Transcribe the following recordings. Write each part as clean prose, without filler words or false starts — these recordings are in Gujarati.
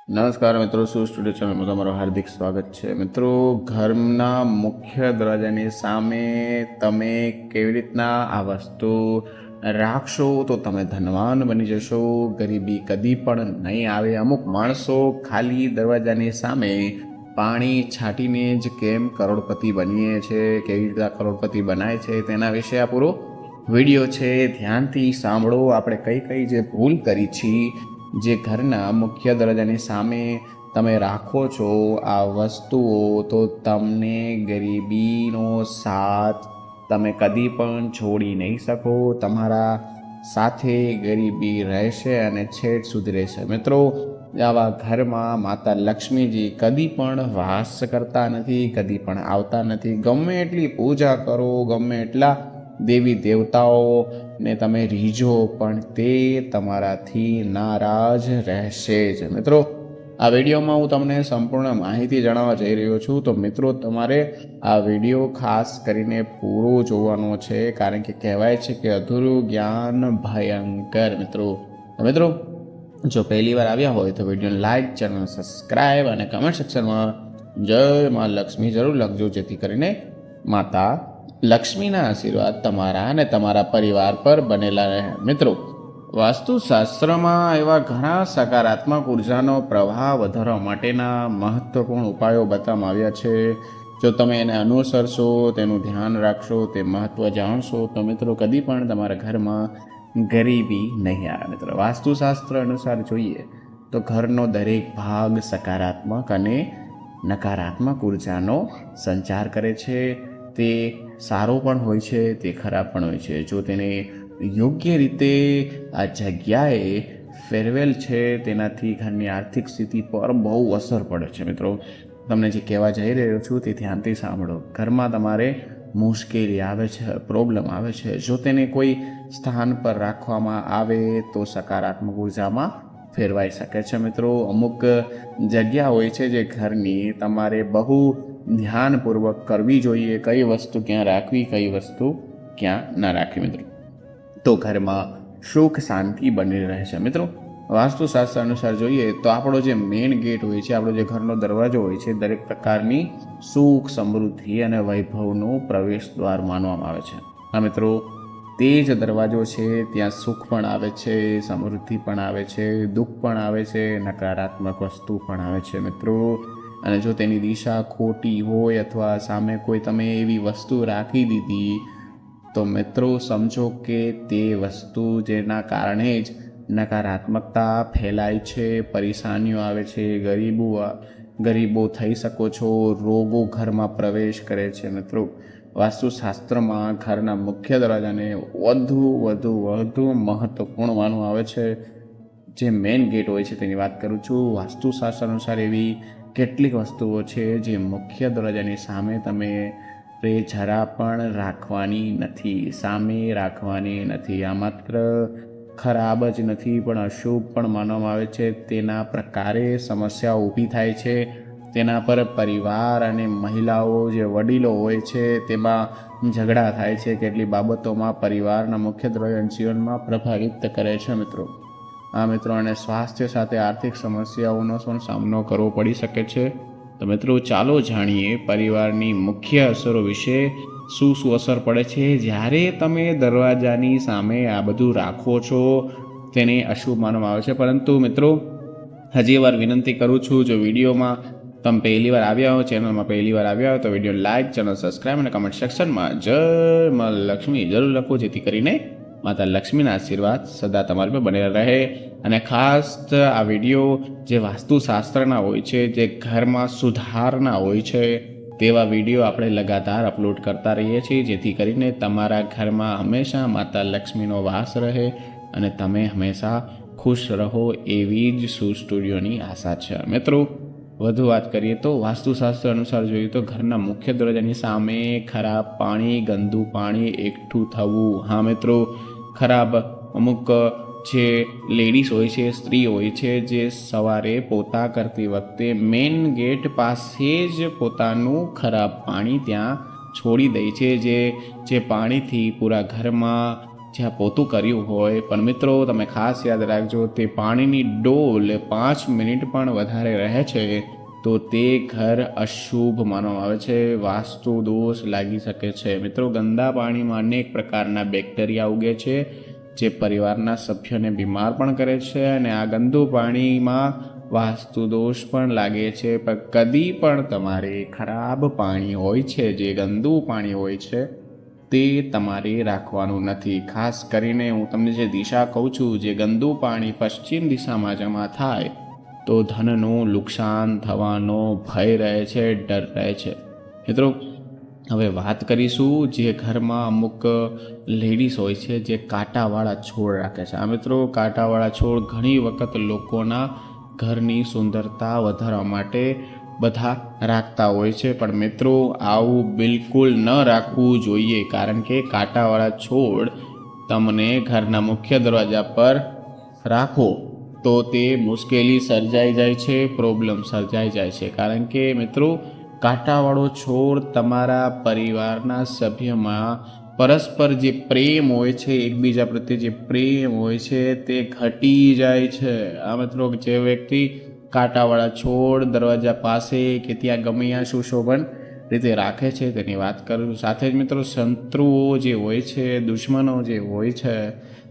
નમસ્કાર મિત્રો, શું સ્ટુડિયો ચેનલમાં તમારું હાર્દિક સ્વાગત છે. મિત્રો, ઘરના મુખ્ય દરવાજાની સામે તમે કેવી રીતના આ વસ્તુ રાખશો તો તમે ધનવાન બની જશો, ગરીબી કદી પણ નહીં આવે. અમુક માણસો ખાલી દરવાજાની સામે પાણી છાંટીને જ કેમ કરોડપતિ બનીએ છે, કેવી રીતે કરોડપતિ બનાય છે તેના વિશે આ પૂરો વિડીયો છે. ધ્યાનથી સાંભળો. આપણે કઈ કઈ જે ભૂલ કરી છીએ, જે ઘરના મુખ્ય દરવાજાની સામે તમે રાખો છો આ વસ્તુઓ, તો તમને ગરીબીનો સાથ તમે કદી પણ છોડી નહીં શકો. તમારા સાથે ગરીબી રહેશે અને છેડ સુધી રહેશે. મિત્રો, આવા ઘરમાં માતા લક્ષ્મીજી કદી પણ વાસ કરતા નથી, કદી પણ આવતા નથી. ગમે એટલી પૂજા કરો, ગમે એટલા દેવી દેવતાઓને તમે રીઝો, પણ તે તમારાથી નારાજ રહેશે જ. મિત્રો, આ વિડીયોમાં હું તમને સંપૂર્ણ માહિતી જણાવવા જઈ રહ્યો છું. તો મિત્રો, તમારે આ વિડીયો ખાસ કરીને પૂરો જોવાનો છે, કારણ કે કહેવાય છે કે અધૂરું જ્ઞાન ભયંકર. મિત્રો, જો પહેલી વાર આવ્યા હોય તો વિડીયોને લાઈક, ચેનલ સબસ્ક્રાઈબ અને કમેન્ટ સેક્શનમાં જય મા લક્ષ્મી જરૂર લખજો, જેથી કરીને માતા લક્ષ્મીના આશીર્વાદ તમારા અને તમારા પરિવાર પર બનેલા રહે. મિત્રો, વાસ્તુશાસ્ત્રમાં એવા ઘણા સકારાત્મક ઉર્જાનો પ્રવાહ વધારવા માટેના મહત્વપૂર્ણ ઉપાયો બતાવવામાં આવ્યા છે. જો તમે એને અનુસરશો, તેનું ધ્યાન રાખશો, તે મહત્વ જાણશો, તો મિત્રો કદી પણ તમારા ઘરમાં ગરીબી નહીં આવે. મિત્રો, વાસ્તુશાસ્ત્ર અનુસાર જોઈએ તો ઘરનો દરેક ભાગ સકારાત્મક અને નકારાત્મક ઉર્જાનો સંચાર કરે છે. તે સારો પણ હોય છે, તે ખરાબ પણ હોય છે. જો તેને યોગ્ય રીતે આ જગ્યાએ ફેરવેલ છે, તેનાથી ઘરની આર્થિક સ્થિતિ પર બહુ અસર પડે છે. મિત્રો, તમને જે કહેવા જઈ રહ્યો છું તે ધ્યાનથી સાંભળો. ઘરમાં તમારે મુશ્કેલી આવે છે, પ્રોબ્લેમ આવે છે, જો તેને કોઈ સ્થાન પર રાખવામાં આવે તો સકારાત્મક ઉર્જામાં ફેરવાઈ શકે છે. મિત્રો, અમુક જગ્યા હોય છે જે ઘરની તમારે બહુ ધ્યાનપૂર્વક કરવી જોઈએ, કઈ વસ્તુ ક્યાં રાખવી, કઈ વસ્તુ ક્યાં ના રાખવી. મિત્રો, તો ઘરમાં સુખ શાંતિ બની રહે છે. મિત્રો, વાસ્તુશાસ્ત્ર અનુસાર જોઈએ તો આપણો જે મેઇન ગેટ હોય છે, આપણો જે ઘરનો દરવાજો હોય છે, દરેક પ્રકારની સુખ, સમૃદ્ધિ અને વૈભવનું પ્રવેશ દ્વાર માનવામાં આવે છે. હા મિત્રો, તે જ દરવાજો છે, ત્યાં સુખ પણ આવે છે, સમૃદ્ધિ પણ આવે છે, દુઃખ પણ આવે છે, નકારાત્મક વસ્તુ પણ આવે છે. મિત્રો, અને જો તેની દિશા ખોટી હોય અથવા સામે કોઈ તમે એવી વસ્તુ રાખી દીધી, તો મિત્રો સમજો કે તે વસ્તુ જેના કારણે જ નકારાત્મકતા ફેલાય છે, પરેશાનીઓ આવે છે, ગરીબો થઈ શકો છો, રોગો ઘરમાં પ્રવેશ કરે છે. મિત્રો, વાસ્તુશાસ્ત્રમાં ઘરના મુખ્ય દરવાજાને વધુ મહત્વપૂર્ણ માનવામાં આવે છે. જે મેઇન ગેટ હોય છે તેની વાત કરું છું. વાસ્તુશાસ્ત્ર અનુસાર એવી કેટલીક વસ્તુઓ છે જે મુખ્ય દરવાજાની સામે તમે જરા પણ રાખવાની નથી, સામે રાખવાની નથી. આ માત્ર ખરાબ જ નથી પણ અશુભ પણ માનવામાં આવે છે. તેના પ્રકારે સમસ્યાઓ ઊભી થાય છે, તેના પર પરિવાર અને મહિલાઓ જે વડીલો હોય છે તેમાં ઝઘડા થાય છે. કેટલી બાબતોમાં પરિવારના મુખ્ય દરવાજાના જીવનમાં પ્રભાવિત કરે છે. મિત્રો, અને સ્વાસ્થ્ય સાથે આર્થિક સમસ્યાઓનો પણ સામનો કરવો પડી શકે છે. તો મિત્રો, ચાલો જાણીએ પરિવારની મુખ્ય અસરો વિશે. શું અસર પડે છે જ્યારે તમે દરવાજાની સામે આ બધું રાખો છો, તેને અશુભ માનવામાં આવે છે. પરંતુ મિત્રો, હજી વાર વિનંતી કરું છું, જો વિડીયોમાં તમે પહેલી વાર આવ્યા હો, ચેનલમાં પહેલી વાર આવ્યા હો, તો વિડીયો લાઈક, ચેનલ સબસ્ક્રાઈબ અને કમેન્ટ સેક્શનમાં જય મા લક્ષ્મી જરૂર લખો, જેથી કરીને માતા લક્ષ્મીના આશીર્વાદ સદા તમારી પર બનેલા રહે. અને ખાસ આ વિડીયો જે વાસ્તુશાસ્ત્રના હોય છે, જે ઘરમાં સુધારના હોય છે, તેવા વિડીયો આપણે લગાતાર અપલોડ કરતા રહીએ છીએ, જેથી કરીને તમારા ઘરમાં હંમેશા માતા લક્ષ્મીનો વાસ રહે અને તમે હંમેશા ખુશ રહો, એવી જ સ્ટુડિયોની આશા છે. મિત્રો, વધુ વાત કરીએ તો વાસ્તુશાસ્ત્ર અનુસાર જોઈએ તો ઘરના મુખ્ય દરવાજાની સામે ખરાબ પાણી, ગંદુ પાણી એકઠું થવું. હા મિત્રો, ખરાબ અમુક જે લેડીઝ હોય છે, સ્ત્રી હોય છે, જે સવારે પોતા કરતી વખતે મેઇન ગેટ પાસે જ પોતાનું ખરાબ પાણી ત્યાં છોડી દે છે, જે પાણીથી પૂરા ઘરમાં જ્યાં પોતું કર્યું હોય, પણ મિત્રો તમે ખાસ યાદ રાખજો, તે પાણીની ડોલ 5 મિનિટ પણ વધારે રહે છે તો તે ઘર અશુભ માનવામાં આવે છે, વાસ્તુ દોષ લાગી શકે છે. મિત્રો ગંદા પાણીમાં અનેક પ્રકારના બેક્ટેરિયા ઉગે છે જે પરિવારના સભ્યોને બીમાર પણ કરે છે, અને આ ગંદુ પાણીમાં વાસ્તુ દોષ પણ લાગે છે. પણ કદી પણ તમારે ખરાબ પાણી હોય છે, જે ગંદુ પાણી હોય છે, તે તમારે રાખવાનું નથી. ખાસ કરીને હું તમને જે દિશા કહું છું, જે ગંદુ પાણી પશ્ચિમ દિશામાં જમા થાય તો ધનનું નુકસાન થવાનો ભય રહે છે, ડર રહે છે. મિત્રો હવે વાત કરીશું જે ઘરમાં અમુક લેડીઝ હોય છે જે કાંટાવાળા છોડ રાખે છે. આ મિત્રો કાંટાવાળા છોડ ઘણી વખત લોકોના ઘરની સુંદરતા વધારવા માટે બધા રાખતા હોય છે, પણ મિત્રો આવું બિલકુલ ન રાખવું જોઈએ, કારણ કે કાંટાવાળા છોડ તમને ઘરના મુખ્ય દરવાજા પર રાખો તો તે મુશ્કેલી સર્જાઈ જાય છે, પ્રોબ્લેમ સર્જાઈ જાય છે. કારણ કે મિત્રો કાંટાવાળો છોડ તમારા પરિવારના સભ્યમાં પરસ્પર જે પ્રેમ હોય છે, એકબીજા પ્રત્યે જે પ્રેમ હોય છે, તે ઘટી જાય છે. આ મિત્રો જે વ્યક્તિ કાંટાવાળા છોડ દરવાજા પાસે કે ત્યાં ગમે ત્યાં સુશોભન રીતે રાખે છે તેની વાત કરું. સાથે જ મિત્રો શત્રુઓ જે હોય છે, દુશ્મનો જે હોય છે,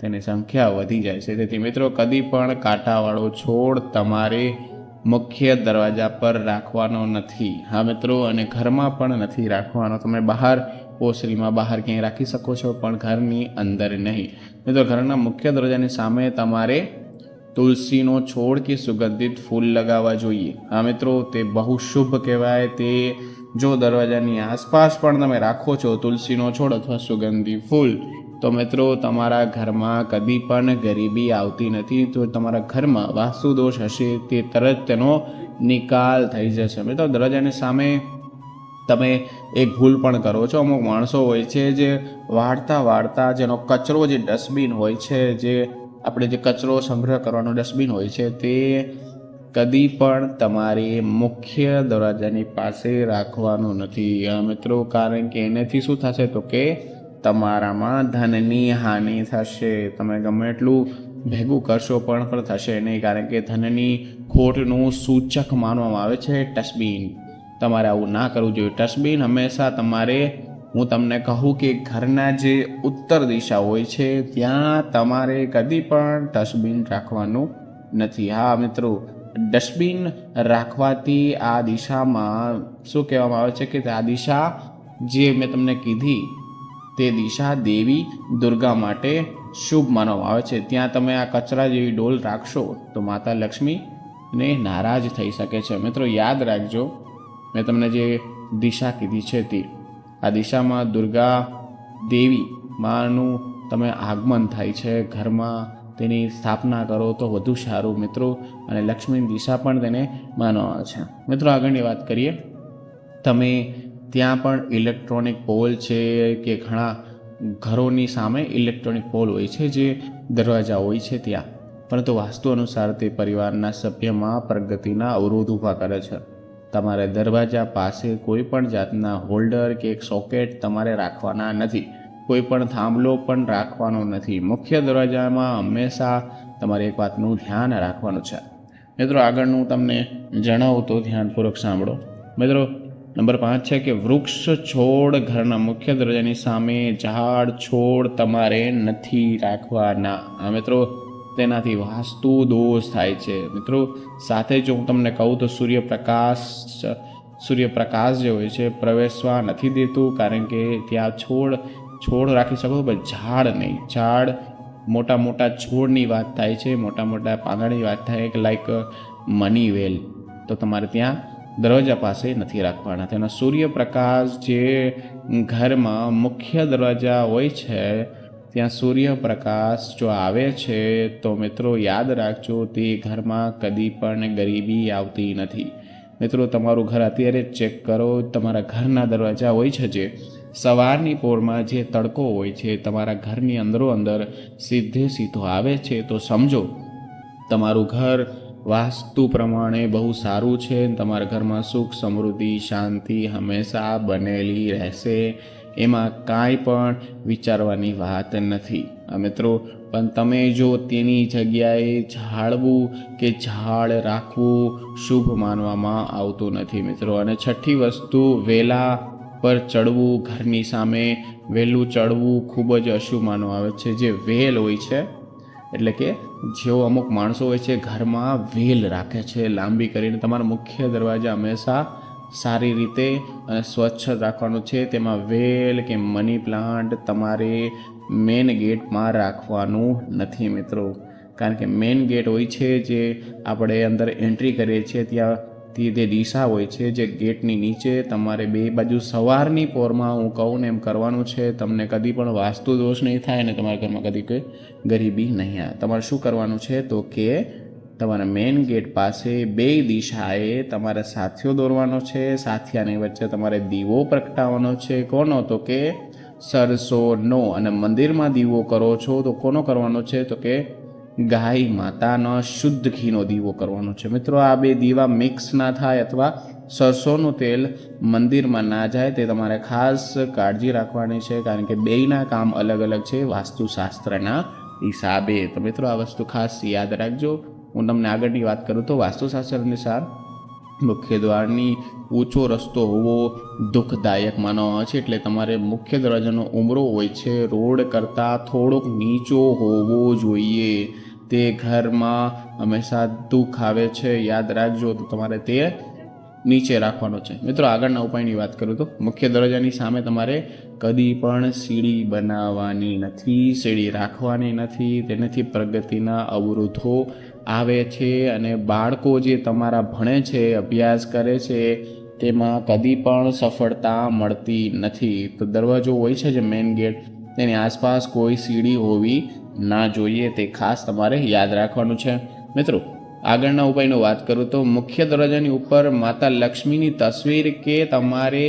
તેની સંખ્યા વધી જાય છે. તેથી મિત્રો કદી પણ કાંટાવાળો છોડ તમારે મુખ્ય દરવાજા પર રાખવાનો નથી. હા મિત્રો, અને ઘરમાં પણ નથી રાખવાનો. તમે બહાર ઓસરીમાં બહાર ક્યાંય રાખી શકો છો, પણ ઘરની અંદર નહીં. મિત્રો ઘરના મુખ્ય દરવાજાની સામે તમારે તુલસીનો છોડ કે સુગંધિત ફૂલ લગાવવા જોઈએ. હા મિત્રો, તે બહુ શુભ કહેવાય. તે જો દરવાજાની આસપાસ પણ તમે રાખો છો તુલસીનો છોડ અથવા સુગંધી ફૂલ, તો મિત્રો તમારા ઘરમાં કદી પણ ગરીબી આવતી નથી. તો તમારા ઘરમાં વાસ્તુ દોષ હશે તે તરત તેનો નિકાલ થઈ જશે. મિત્રો દરવાજાની સામે તમે એક ભૂલ પણ કરો છો. અમુક માણસો હોય છે જે વાળતા જેનો કચરો, જે ડસ્ટબિન હોય છે, જે આપણે જે કચરો સંગ્રહ કરવાનો ડસ્ટબિન હોય છે, તે કદી પણ તમારે મુખ્ય દરવાજાની પાસે રાખવાનું નથી મિત્રો. કારણ કે એનાથી શું થશે તો કે તમારામાં ધનની હાનિ થશે. તમે ગમે એટલું ભેગું કરશો પણ થશે નહીં, કારણ કે ધનની ખોટનું સૂચક માનવામાં આવે છે ડસ્ટબિન. તમારે આવું ના કરવું જોઈએ. ડસ્ટબિન હંમેશા તમારે, હું તમને કહું કે ઘરના જે ઉત્તર દિશા હોય છે ત્યાં તમારે કદી પણ ડસ્ટબિન રાખવાનું નથી. હા મિત્રો, ડસ્ટબિન રાખવાથી આ દિશામાં શું કહેવામાં આવે છે કે આ દિશા જે મેં તમને કીધી તે દિશા દેવી દુર્ગા માટે શુભ માનવામાં આવે છે. ત્યાં તમે આ કચરા જેવી ડોલ રાખશો તો માતા લક્ષ્મીને નારાજ થઈ શકે છે. મિત્રો યાદ રાખજો, મેં તમને જે દિશા કીધી છે તે આ દિશામાં દુર્ગા દેવી માનું તમે આગમન થાય છે ઘરમાં, તેની સ્થાપના કરો તો વધુ સારું મિત્રો. અને લક્ષ્મીની દિશા પણ તેને માનવામાં આવે છે. મિત્રો આગળની વાત કરીએ, તમે ત્યાં પણ ઇલેક્ટ્રોનિક પોલ છે કે ઘણા ઘરોની સામે ઇલેક્ટ્રોનિક પોલ હોય છે જે દરવાજા હોય છે ત્યાં, પરંતુ વાસ્તુ અનુસાર તે પરિવારના સભ્યમાં પ્રગતિના અવરોધ ઊભા કરે છે. તમારે દરવાજા પાસે કોઈ પણ જાતના હોલ્ડર કે એક સોકેટ તમારે રાખવાના નથી. કોઈ પણ થાંભલો પણ રાખવાનો નથી. મુખ્ય દરવાજામાં હંમેશા તમારે એક વાતનું ધ્યાન રાખવાનું છે. મિત્રો આગળનું તમને જણાવું તો ધ્યાનપૂર્વક સાંભળો. મિત્રો નંબર 5 છે કે વૃક્ષ છોડ ઘરના મુખ્ય દરવાજાની સામે ઝાડ છોડ તમારે નથી રાખવાના. મિત્રો તેનાથી વાસ્તુ દોષ થાય છે. મિત્રો સાથે જો હું તમને કહું તો સૂર્યપ્રકાશ જે હોય છે પ્રવેશવા નથી દેતું, કારણ કે ત્યાં છોડ રાખી શકો, પણ ઝાડ નહીં. ઝાડ મોટા મોટા છોડની વાત થાય છે, મોટા મોટા પાંદડાની વાત થાય કે લાઈક મની વેલ, તો તમારે ત્યાં દરવાજા પાસે નથી રાખવાના. તેનો સૂર્યપ્રકાશ જે ઘરમાં મુખ્ય દરવાજા હોય છે ત્યાં સૂર્યપ્રકાશ જો આવે છે તો મિત્રો યાદ રાખજો, તે ઘરમાં કદી પણ ગરીબી આવતી નથી. મિત્રો તમારું ઘર અત્યારે ચેક કરો, તમારા ઘરના દરવાજા હોય છે જે સવારની પોરમાં જે તડકો હોય છે તમારા ઘરની અંદર સીધો આવે છે, તો સમજો તમારું ઘર વાસ્તુ પ્રમાણે બહુ સારું છે. તમારા ઘરમાં સુખ સમૃદ્ધિ શાંતિ હંમેશા બનેલી રહેશે. એમાં કાંઈ પણ વિચારવાની વાત નથી મિત્રો. પણ તમે જો તેની જગ્યાએ ઝાડવું કે ઝાડ રાખવું શુભ માનવામાં આવતું નથી મિત્રો. અને છઠ્ઠી વસ્તુ, વેલા પર ચડવું, ઘરની સામે વહેલું ચડવું ખૂબ જ અશુભ માનવામાં આવે છે. જે વેલ હોય છે એટલે કે જેઓ અમુક માણસો હોય છે ઘરમાં વેલ રાખે છે લાંબી કરીને. તમારા મુખ્ય દરવાજા હંમેશા સારી રીતે અને સ્વચ્છ રાખવાનું છે. તેમાં વેલ કે મની પ્લાન્ટ તમારે મેન ગેટમાં રાખવાનું નથી મિત્રો. કારણ કે મેન ગેટ હોય છે જે આપણે અંદર એન્ટ્રી કરીએ છીએ ત્યાંથી તે દિશા હોય છે જે ગેટની નીચે તમારે બે બાજુ સવારની પોરમાં હું કહું ને એમ કરવાનું છે. તમને કદી પણ વાસ્તુ દોષ નહીં થાય અને તમારા ઘરમાં કદી કોઈ ગરીબી નહીં આવે. તમારે શું કરવાનું છે તો કે તમારા મેઇન ગેટ પાસે બે દિશાએ તમારે સાથીઓ દોરવાનો છે. સાથિયાની વચ્ચે તમારે દીવો પ્રગટાવવાનો છે. કોનો તો કે સરસોનો. અને મંદિરમાં દીવો કરો છો તો કોનો કરવાનો છે તો કે ગાય માતાનો શુદ્ધ ઘીનો દીવો કરવાનો છે મિત્રો. આ બે દીવા મિક્સ ના થાય અથવા સરસોનું તેલ મંદિરમાં ના જાય તે તમારે ખાસ કાળજી રાખવાની છે. કારણ કે બેયના કામ અલગ અલગ છે વાસ્તુશાસ્ત્રના હિસાબે. તો મિત્રો આ વસ્તુ ખાસ યાદ રાખજો. હું તમને આગળની વાત કરું તો વાસ્તુશાસ્ત્ર અનુસાર મુખ્ય દ્વારની ઊંચો રસ્તો હોવો દુઃખદાયક માનવામાં આવે છે. એટલે તમારે મુખ્ય દરવાજાનો ઉમરો હોય છે રોડ કરતાં થોડોક નીચો હોવો જોઈએ. તે ઘરમાં હંમેશા દુઃખ આવે છે, યાદ રાખજો. તો તમારે તે નીચે રાખવાનો છે મિત્રો. આગળના ઉપાયની વાત કરું તો મુખ્ય દરવાજાની સામે તમારે કદી પણ સીડી બનાવવાની નથી, સીડી રાખવાની નથી. તેનાથી પ્રગતિના અવરોધો આવે છે અને બાળકો જે તમારા ભણે છે, અભ્યાસ કરે છે તેમાં કદી પણ સફળતા મળતી નથી. તો દરવાજો હોય છે જે મેઇન ગેટ તેની આસપાસ કોઈ સીડી હોવી ના જોઈએ. તે ખાસ તમારે યાદ રાખવાનું છે મિત્રો. આગળના ઉપાયની વાત કરું તો મુખ્ય દરવાજાની ઉપર માતા લક્ષ્મીની તસવીર કે તમારે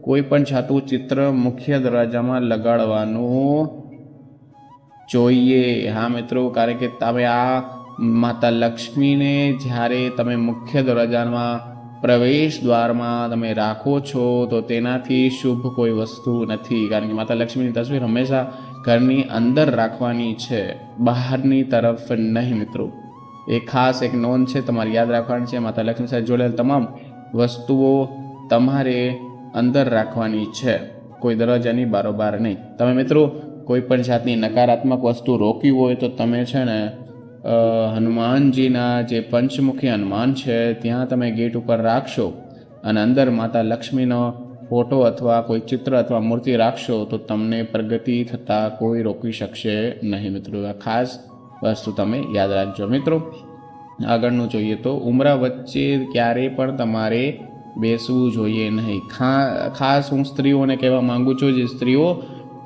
કોઈ પણ જાતનું ચિત્ર મુખ્ય દરવાજામાં લગાડવાનું જોઈએ. હા મિત્રો, કારણ કે તમે આ માતા લક્ષ્મીને જ્યારે તમે મુખ્ય દરવાજામાં પ્રવેશ દ્વારમાં તમે રાખો છો તો તેનાથી શુભ કોઈ વસ્તુ નથી. કારણ કે માતા લક્ષ્મીની તસવીર હંમેશા ઘરની અંદર રાખવાની છે, બહારની તરફ નહીં મિત્રો. એ ખાસ એક નોંધ છે, તમારે યાદ રાખવાની છે. માતા લક્ષ્મી સાથે જોડાયેલ તમામ વસ્તુઓ તમારે અંદર રાખવાની છે, કોઈ દરવાજાની બારોબાર નહીં. તમે મિત્રો કોઈ પણ જાતની નકારાત્મક વસ્તુ રોકી હોય તો તમે છે ને હનુમાનજીના જે પંચમુખી હનુમાન છે ત્યાં તમે ગેટ ઉપર રાખશો અને અંદર માતા લક્ષ્મીનો ફોટો અથવા કોઈ ચિત્ર અથવા મૂર્તિ રાખશો તો તમને પ્રગતિ થતાં કોઈ રોકી શકશે નહીં મિત્રો. આ ખાસ વસ્તુ તમે યાદ રાખજો મિત્રો. આગળનું જોઈએ તો ઉમરા વચ્ચે ક્યારેય પણ તમારે બેસવું જોઈએ નહીં. ખાસ હું સ્ત્રીઓને કહેવા માગું છું, જે સ્ત્રીઓ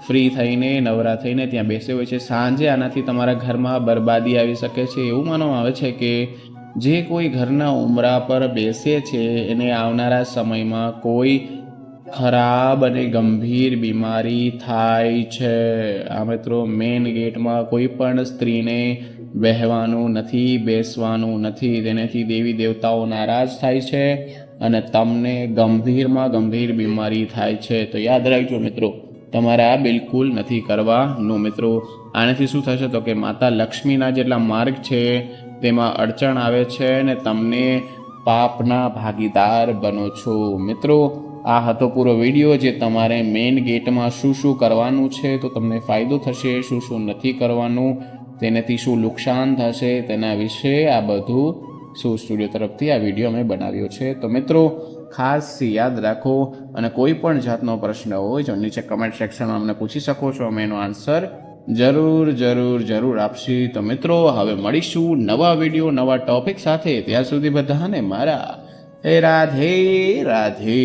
ફ્રી થઈને નવરા થઈને ત્યાં બેસે હોય છે સાંજે, આનાથી તમારા ઘરમાં બરબાદી આવી શકે છે. એવું માનવામાં આવે છે કે જે કોઈ ઘરના ઉમરા પર બેસે છે એને આવનારા સમયમાં કોઈ ખરાબ અને ગંભીર બીમારી થાય છે. આ મિત્રો મેઇન ગેટમાં કોઈ પણ સ્ત્રીને બેહવાનું નથી, બેસવાનું નથી. તેનાથી દેવી દેવતાઓ નારાજ થાય છે અને તમને ગંભીરમાં ગંભીર બીમારી થાય છે. તો યાદ રાખજો મિત્રો, તમારે આ બિલકુલ નથી કરવાનું મિત્રો. આનાથી શું થશે તો કે માતા લક્ષ્મીના જેટલા માર્ગ છે તેમાં અડચણ આવે છે અને તમને પાપના ભાગીદાર બનો છો મિત્રો. આ હતો પૂરો વિડીયો, જે તમારે મેઇન ગેટમાં શું શું કરવાનું છે તો તમને ફાયદો થશે, શું શું નથી કરવાનું, તેનાથી શું નુકસાન થશે તેના વિશે આ બધું શું સ્ટુડિયો તરફથી આ વિડીયો અમે બનાવ્યો છે. તો મિત્રો ખાસ યાદ રાખો, અને કોઈ પણ જાતનો પ્રશ્ન હોય તો નીચે કમેન્ટ સેક્શનમાં અમને પૂછી શકો છો, અમે એનો આન્સર જરૂર આપશી. તો મિત્રો હવે મળીશું નવા વિડીયો નવા ટોપિક સાથે. ત્યાં સુધી બધાને મારા રાધે રાધે.